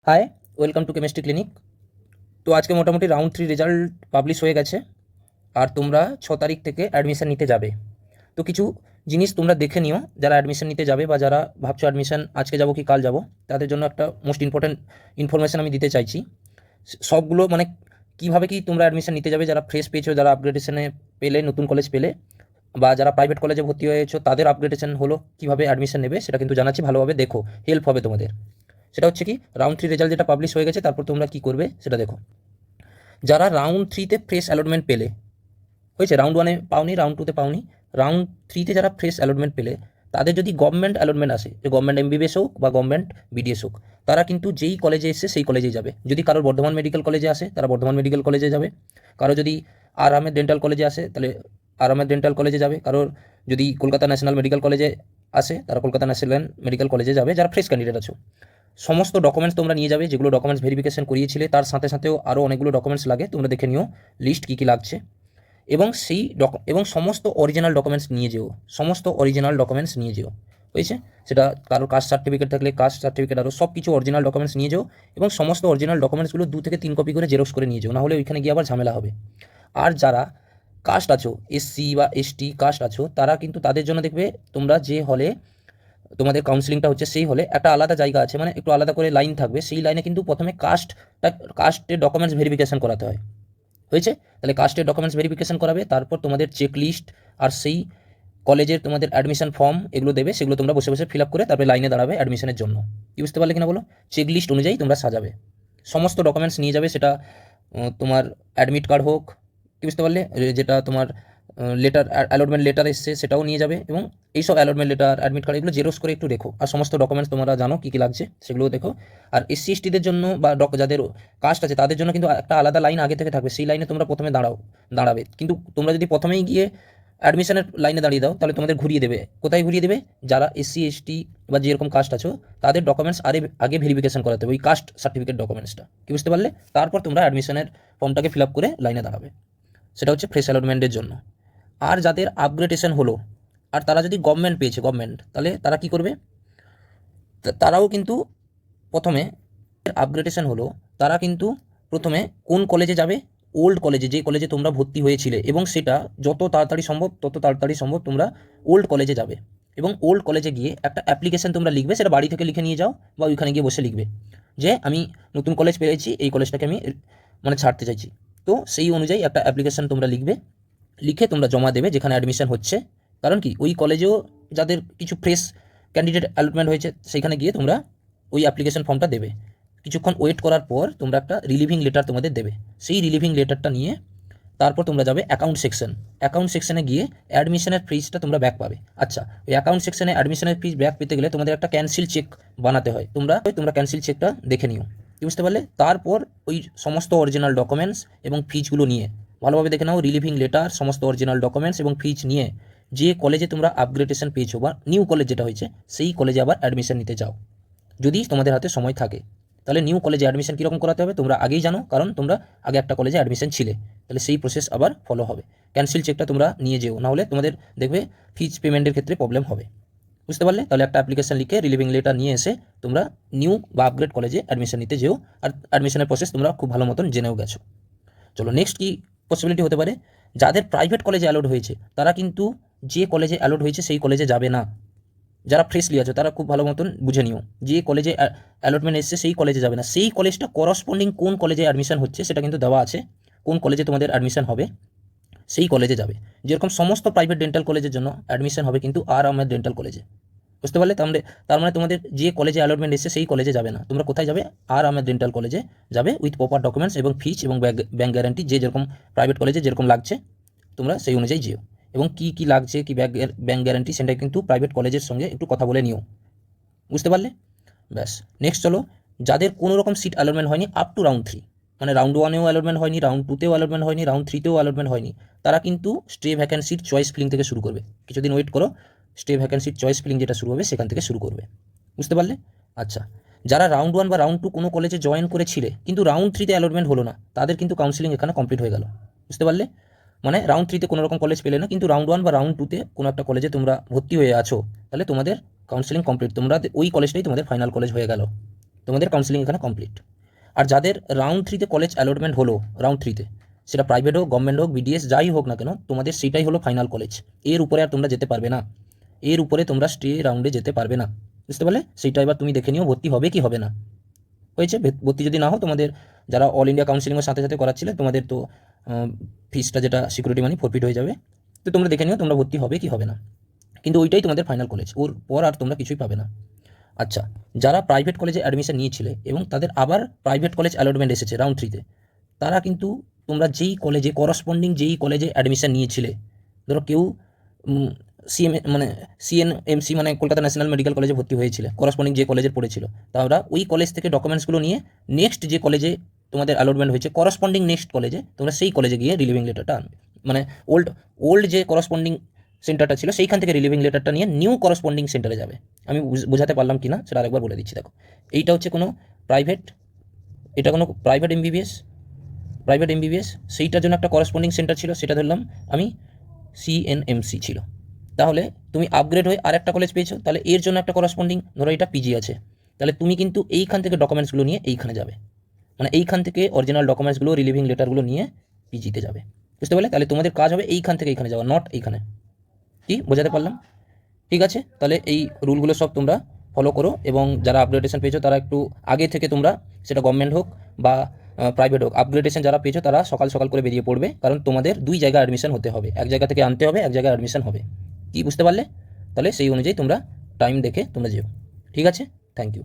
High, welcome to chemistry clinic. তো আজকে মোটামুটি রাউন্ড 3 রেজাল্ট পাবলিশ হয়ে গেছে, আর তোমরা 6 তারিখ থেকে অ্যাডমিশন নিতে যাবে। তো কিছু জিনিস তোমরা দেখে নিও, যারা অ্যাডমিশন নিতে যাবে বা যারা ভাবছো অ্যাডমিশন আজকে যাবো কি কাল যাবো, তাদের জন্য একটা মোস্ট ইম্পর্ট্যান্ট ইনফরমেশন আমি দিতে চাইছি। সবগুলো মানে কীভাবে কি তোমরা অ্যাডমিশন নিতে যাবে, যারা ফ্রেশ পেয়েছো, যারা আপগ্রেডেশনে পেলে, নতুন কলেজ পেলে, বা যারা প্রাইভেট কলেজে ভর্তি হয়েছো তাদের আপগ্রেডেশন হলো, কীভাবে অ্যাডমিশন নেবে সেটা কিন্তু জানাচ্ছি। ভালোভাবে দেখো, হেল্প হবে তোমাদের। সেটা হচ্ছে কি, রাউন্ড 3 রেজাল্ট যেটা পাবলিশ হয়ে গেছে, তারপর তোমরা কি করবে সেটা দেখো। যারা রাউন্ড 3তে ফ্রেশ অ্যালটমেন্ট পেলে, হয়েছে রাউন্ড 1-এ পাওনি, রাউন্ড 2তে পাওনি, রাউন্ড 3তে যারা ফ্রেশ অ্যালটমেন্ট পেলে, তাদের যদি গভর্নমেন্ট অ্যালটমেন্ট আসে, যে গভর্নমেন্ট এমবিবিএস হোক বা গভর্নমেন্ট বিডিএস হোক, তারা কিন্তু যেই কলেজে এসে সেই কলেজেই যাবে। যদি কারোর বর্ধমান মেডিকেল কলেজে আসে, তারা বর্ধমান মেডিকেল কলেজে যাবে। কারো যদি আর আহমেদ ডেন্টাল কলেজে আসে, তাহলে আর আহমেদ ডেন্টাল কলেজে যাবে। কারোর যদি কলকাতা ন্যাশনাল মেডিকেল কলেজে আসে, তারা কলকাতা ন্যাশনাল মেডিকেল কলেজে যাবে, যারা ফ্রেশ ক্যান্ডিডেট আছো। সমস্ত ডকুমেন্টস তোমরা নিয়ে যাবে, যেগুলো ডকুমেন্টস ভেরিফিকেশন করিয়েছিলে, তার সাথে সাথেও আরও অনেকগুলো ডকুমেন্টস লাগে, তোমরা দেখে নিও লিস্ট কী কী লাগছে। এবং সেই এবং সমস্ত অরিজিনাল ডকুমেন্টস নিয়ে যেও, সমস্ত অরিজিনাল ডকুমেন্টস নিয়ে যেও, হয়েছে। সেটা কারোর কাস্ট সার্টিফিকেট থাকলে কাস্ট সার্টিফিকেট, আরও সব কিছু অরিজিনাল ডকুমেন্টস নিয়ে যেও। এবং সমস্ত অরিজিনাল ডকুমেন্টসগুলো 2 থেকে 3 কপি করে জেরক্স করে নিয়ে যেও, নাহলে ওইখানে গিয়ে আবার ঝামেলা হবে। আর যারা কাস্ট আছো, এসসি বা এসটি কাস্ট আছো, তারা কিন্তু তাদের জন্য দেখবে, তোমরা যে হলে তোমাদের কাউন্সিলিংটা হচ্ছে, সেই হলে একটা আলাদা জায়গা আছে, মানে একটু আলাদা করে লাইন থাকবে। সেই লাইনে কিন্তু প্রথমে কাস্টের ডকুমেন্টস ভেরিফিকেশন করাতে হয়, হয়েছে। তাহলে কাস্টের ডকুমেন্টস ভেরিফিকেশন করাবে, তারপর তোমাদের চেক লিস্ট আর সেই কলেজের তোমাদের অ্যাডমিশন ফর্ম এগুলো দেবে, সেগুলো তোমরা বসে বসে ফিল আপ করে তারপরে লাইনে দাঁড়াবে অ্যাডমিশনের জন্য। কি বুঝতে পারলে কিনা বলো? চেক লিস্ট অনুযায়ী তোমরা সাজাবে, সমস্ত ডকুমেন্টস নিয়ে যাবে। সেটা তোমার অ্যাডমিট কার্ড হোক, কি বুঝতে পারলে, যেটা তোমার লেটার অ্যালটমেন্ট লেটার এসছে সেটাও নিয়ে যাবে। এবং এইসব অ্যালটমেন্ট লেটার, অ্যাডমিট কার্ড, এগুলো জেরক্স করে একটু রেখো। আর সমস্ত ডকুমেন্টস তোমরা জানো কী কী লাগছে, সেগুলোও দেখো। আর এসসি এসটিদের জন্য বা যাদের কাস্ট আছে, তাদের জন্য কিন্তু একটা আলাদা লাইন আগে থেকে থাকবে, সেই লাইনে তোমরা প্রথমে দাঁড়াবে। কিন্তু তোমরা যদি প্রথমেই গিয়ে অ্যাডমিশনের লাইনে দাঁড়িয়ে দাও, তাহলে তোমাদের ঘুরিয়ে দেবে। কোথায় ঘুরিয়ে দেবে? যারা এসসি এসটি বা যেরকম কাস্ট আছো, তাদের ডকুমেন্টস আগে ভেরিফিকেশন করাতে হবে, ওই কাস্ট সার্টিফিকেট ডকুমেন্টসটা, কি বুঝতে পারলে। তারপর তোমরা অ্যাডমিশনের ফর্মটাকে ফিল আপ করে লাইনে দাঁড়াবে। সেটা হচ্ছে ফ্রেশ অ্যালটমেন্টের জন্য। আর যাদের আপগ্রেডেশন হলো, আর তারা যদি গভর্নমেন্ট পেয়েছে, গভর্নমেন্ট, তাহলে তারা কি করবে? তারাও কিন্তু প্রথমে আপগ্রেডেশন হলো, তারা কিন্তু প্রথমে কোন কলেজে যাবে? ওল্ড কলেজে, যে কলেজে তোমরা ভর্তি হয়েছিলে, এবং সেটা যত তাড়াতাড়ি সম্ভব তোমরা ওল্ড কলেজে যাবে। এবং ওল্ড কলেজে গিয়ে একটা অ্যাপ্লিকেশন তোমরা লিখবে, সেটা বাড়ি থেকে লিখে নিয়ে যাও বা ওইখানে গিয়ে বসে লিখবে যে আমি নতুন কলেজ পেয়েছি, এই কলেজটাকে আমি মানে ছাড়তে চাইছি। তো সেই অনুযায়ী একটা অ্যাপ্লিকেশন তোমরা লিখবে, লিখে তোমরা জমা দেবে যেখানে অ্যাডমিশন হচ্ছে। কারণ কি, ওই কলেজেও যাদের কিছু ফ্রেশ ক্যান্ডিডেট অ্যালটমেন্ট হয়েছে, সেইখানে গিয়ে তোমরা ওই অ্যাপ্লিকেশন ফর্মটা দেবে। কিছুক্ষণ ওয়েট করার পর তোমরা একটা রিলিভিং লেটার তোমাদের দেবে। সেই রিলিভিং লেটারটা নিয়ে তারপর তোমরা যাবে অ্যাকাউন্ট সেকশনে গিয়ে অ্যাডমিশনের ফিজটা তোমরা ব্যাক পাবে। আচ্ছা, ওই অ্যাকাউন্ট সেকশনে অ্যাডমিশনের ফিজ ব্যাক পেতে গেলে তোমাদের একটা ক্যান্সেল চেক বানাতে হয়। তোমরা ক্যান্সেল চেকটা দেখে নিও, কি বুঝতে পারলে। তারপর ওই সমস্ত অরিজিনাল ডকুমেন্টস এবং ফিজগুলো নিয়ে ভালোভাবে দেখে নাও, রিলিভিং লেটার, সমস্ত অরিজিনাল ডকুমেন্টস এবং ফিজ নিয়ে যে কলেজে তোমরা আপগ্রেডেশন পেয়েছো বা নিউ কলেজ যেটা হয়েছে, সেই কলেজে আবার অ্যাডমিশন নিতে যাও। যদি তোমাদের হাতে সময় থাকে, তাহলে নিউ কলেজে অ্যাডমিশন কীরকম করাতে হবে তোমরা আগেই জানো, কারণ তোমরা আগে একটা কলেজে অ্যাডমিশন ছিলে। তাহলে সেই প্রসেস আবার ফলো হবে। ক্যান্সেল চেকটা তোমরা নিয়ে যেও, নাহলে তোমাদের দেখবে ফিজ পেমেন্টের ক্ষেত্রে প্রবলেম হবে, বুঝতে পারলে। তাহলে একটা অ্যাপ্লিকেশন লিখে রিলিভিং লেটার নিয়ে এসে তোমরা নিউ বা আপগ্রেড কলেজে অ্যাডমিশন নিতে যেও। আর অ্যাডমিশনের প্রসেস তোমরা খুব ভালো মতন জেনেও গেছো। চলো, নেক্সট কি পসিবিলিটি হতে পারে? যাদের প্রাইভেট কলেজে অ্যালোড হয়েছে, তারা কিন্তু যে কলেজে অ্যালোড হয়েছে সেই কলেজে যাবে না। যারা ফ্রেশলি আছে তারা খুব ভালো মতন বুঝে নিও, যে কলেজে অ্যালটমেন্ট এসছে সেই কলেজে যাবে না। সেই কলেজটা করসপন্ডিং কোন কলেজে অ্যাডমিশন হচ্ছে সেটা কিন্তু দেওয়া আছে, কোন কলেজে তোমাদের অ্যাডমিশন হবে সেই কলেজে যাবে। যেরকম সমস্ত প্রাইভেট ডেন্টাল কলেজের জন্য অ্যাডমিশন হবে কিন্তু আর আহমেদ ডেন্টাল কলেজে, বুঝতে পারলে। তার মানে তোমাদের যে কলেজে অ্যালটমেন্ট এসছে সেই কলেজে যাবে না, তোমরা কোথায় যাবে? আর আহমেদ ডেন্টাল কলেজে যাবে, উইথ প্রপার ডকুমেন্টস এবং ফিজ এবং ব্যাঙ্ক গ্যারান্টি, যে যেরকম প্রাইভেট কলেজে যেরকম লাগছে তোমরা সেই অনুযায়ী যেও। এবং কী লাগছে, কি ব্যাঙ্ক গ্যারান্টি, সেটা কিন্তু প্রাইভেট কলেজের সঙ্গে একটু কথা বলে নিও, বুঝতে পারলে। ব্যাস, নেক্সট চলো, যাদের কোনো রকম সিট অ্যালটমেন্ট হয়নি আপ টু রাউন্ড 3, মানে রাউন্ড 1-এও অ্যালটমেন্ট হয়নি, রাউন্ড 2-তেও অ্যালটমেন্ট হয়নি, রাউন্ড 3-তেও অ্যালটমেন্ট হয়নি, তারা কিন্তু স্টে ভ্যাকেন্সির চয়েস ফিলিং থেকে শুরু করবে। কিছুদিন ওয়েট করো, স্টে ভ্যাকেন্সির চয়েস ফিলিং যেটা শুরু হবে সেখান থেকে শুরু করবে, বুঝতে পারলে। আচ্ছা, যারা রাউন্ড 1 বা রাউন্ড 2 কোনো কলেজে জয়েন করেছিলে কিন্তু রাউন্ড 3-তে অ্যালটমেন্ট হলো না, তাদের কিন্তু কাউন্সিলিং এখানে কমপ্লিট হয়ে গেল, বুঝতে পারলে। মানে রাউন্ড 3-তে কোনো রকম কলেজ পেলে না, কিন্তু রাউন্ড 1 বা রাউন্ড 2-তে কোনো একটা কলেজে তোমরা ভর্তি হয়ে আছো, তাহলে তোমাদের কাউন্সিলিং কমপ্লিট, তোমরা ওই কলেজটাই তোমাদের ফাইনাল কলেজ হয়ে গেল, তোমাদের কাউন্সিলিং এখানে কমপ্লিট। আর যাদের রাউন্ড 3-তে কলেজ অ্যালটমেন্ট হলো, রাউন্ড 3-তে, সেটা প্রাইভেট হোক, গভর্নমেন্ট হোক, বিডিএস যাই হোক না কেন, তোমাদের সেটাই হলো ফাইনাল কলেজ। এর উপরে আর তোমরা যেতে পারবে না, এর উপরে তোমরা স্টে রাউন্ডে যেতে পারবে না। বুঝতে পারলে? সেইটা এবার তুমি দেখে নিও ভর্তি হবে কি হবে না। হয়েছে? ভর্তি যদি না হও, তোমাদের যারা অল ইন্ডিয়া কাউন্সিলিংয়ের সাথে সাথে করাচ্ছিলে, তোমাদের তো ফিসটা যেটা সিকিউরিটি মানি ফরফিট হয়ে যাবে। তো তোমরা দেখে নিও তোমরা ভর্তি হবে কি হবে না, কিন্তু ওইটাই তোমাদের ফাইনাল কলেজ, ওর পর আর তোমরা কিছুই পাবে না। আচ্ছা, যারা প্রাইভেট কলেজে অ্যাডমিশন নিয়েছিলে এবং তাদের আবার প্রাইভেট কলেজ অ্যালটমেন্ট এসেছে রাউন্ড 3-তে, তারা কিন্তু তোমরা যেই কলেজে করসপন্ডিং যেই কলেজে অ্যাডমিশন নিয়েছিলে, ধরো কেউ সিএনএমসি মানে কলকাতা ন্যাশনাল মেডিকেল কলেজে ভর্তি হয়েছিল, করসপন্ডিং যে কলেজের পড়েছিল, তারা ওই কলেজ থেকে ডকুমেন্টসগুলো নিয়ে নেক্সট যে কলেজে তোমাদের অ্যালটমেন্ট হয়েছে করসপন্ডিং নেক্সট কলেজে, তোমরা সেই কলেজে গিয়ে রিলিভিং লেটারটা আনবে। মানে ওল্ড যে করসপন্ডিং সেন্টারটা ছিল সেইখান থেকে রিলিভিং লেটারটা নিয়ে নিউ করসপন্ডিং সেন্টারে যাবে। আমি বোঝাতে পারলাম কি না সেটা আরেকবার বলে দিচ্ছি। দেখো, এইটা হচ্ছে কোনো প্রাইভেট, এটা কোনো প্রাইভেট এমবিবিএস, সেইটার জন্য একটা করসপন্ডিং সেন্টার ছিল, সেটা ধরলাম আমি সিএনএমসি ছিল। তাহলে তুমি আপগ্রেড হয়ে আর একটা কলেজ পেয়েছো, তাহলে এর জন্য একটা করসপন্ডিং, ধরো এটা পিজি আছে, তাহলে তুমি কিন্তু এইখান থেকে ডকুমেন্টসগুলো নিয়ে এইখানে যাবে, মানে এইখান থেকে অরিজিনাল ডকুমেন্টসগুলো রিলিভিং লেটারগুলো নিয়ে পিজিতে যাবে। বুঝতে পারলে? তাহলে তোমাদের কাজ হবে এইখান থেকে এইখানে যাওয়া, নট এইখানে। কি বোঝাতে পারলাম? ঠিক আছে, তাহলে এই রুলগুলো সব তোমরা ফলো করো, এবং যারা আপগ্রেডেশন পেয়েছো তারা একটু আগে থেকে, তোমরা সেটা গভর্নমেন্ট হোক বা প্রাইভেট হোক, আপগ্রেডেশন যারা পেয়েছো তারা সকাল সকাল করে বেরিয়ে পড়বে, কারণ তোমাদের 2 জায়গায় অ্যাডমিশন হতে হবে, এক জায়গা থেকে আনতে হবে, এক জায়গায় অ্যাডমিশন হবে। কি বুঝতে পারলে? তাহলে সেই অনুযায়ী তোমরা টাইম দেখে তোমরা যেও। ঠিক আছে, থ্যাংক ইউ।